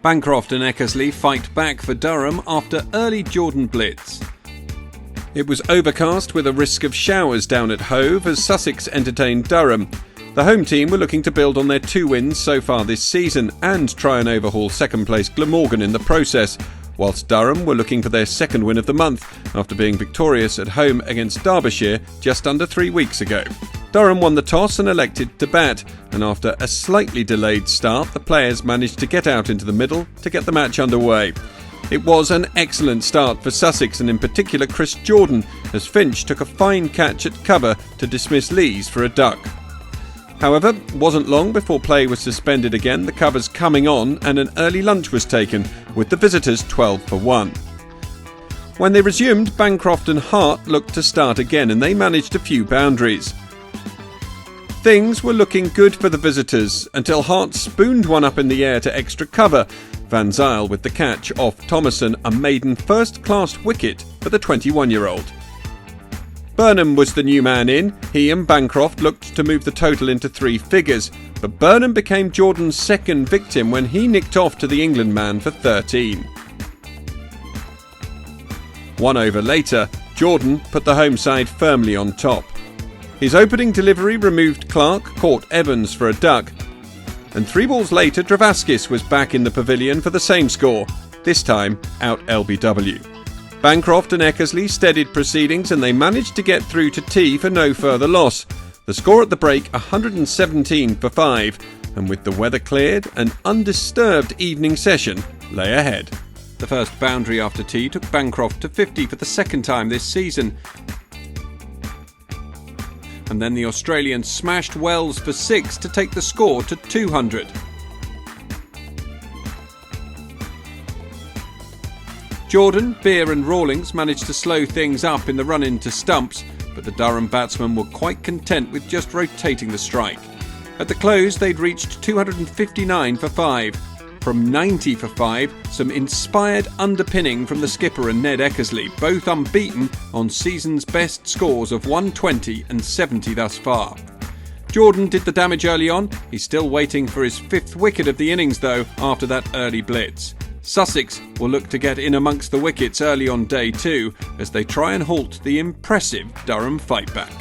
Bancroft and Eckersley fight back for Durham after early Jordan blitz. It was overcast with a risk of showers down at Hove as Sussex entertained Durham. The home team were looking to build on their 2 wins so far this season and try and overhaul second place Glamorgan in the process, whilst Durham were looking for their 2nd win of the month after being victorious at home against Derbyshire just under 3 weeks ago. Durham won the toss and elected to bat, and after a slightly delayed start, the players managed to get out into the middle to get the match underway. It was an excellent start for Sussex and in particular Chris Jordan, as Finch took a fine catch at cover to dismiss Lees for a duck. However, it wasn't long before play was suspended again, the covers coming on, and an early lunch was taken, with the visitors 12 for 1. When they resumed, Bancroft and Hart looked to start again and they managed a few boundaries. Things were looking good for the visitors until Hart spooned one up in the air to extra cover. Van Zyl with the catch off Thomason, a maiden first-class wicket for the 21-year-old. Burnham was the new man in. He and Bancroft looked to move the total into 3 figures, but Burnham became Jordan's 2nd victim when he nicked off to the England man for 13. 1 over later, Jordan put the home side firmly on top. His opening delivery removed Clark, caught Evans for a duck, and 3 balls later Travaskis was back in the pavilion for the same score, this time out LBW. Bancroft and Eckersley steadied proceedings and they managed to get through to tea for no further loss. The score at the break 117 for 5, and with the weather cleared, an undisturbed evening session lay ahead. The first boundary after tea took Bancroft to 50 for the 2nd time this season. And then the Australian smashed Wells for 6 to take the score to 200. Jordan, Beer and Rawlings managed to slow things up in the run into stumps, but the Durham batsmen were quite content with just rotating the strike. At the close, they'd reached 259 for 5. From 90 for 5, some inspired underpinning from the skipper and Ned Eckersley, both unbeaten on season's best scores of 120 and 70 thus far. Jordan did the damage early on. He's still waiting for his 5th wicket of the innings though after that early blitz. Sussex will look to get in amongst the wickets early on day 2 as they try and halt the impressive Durham fightback.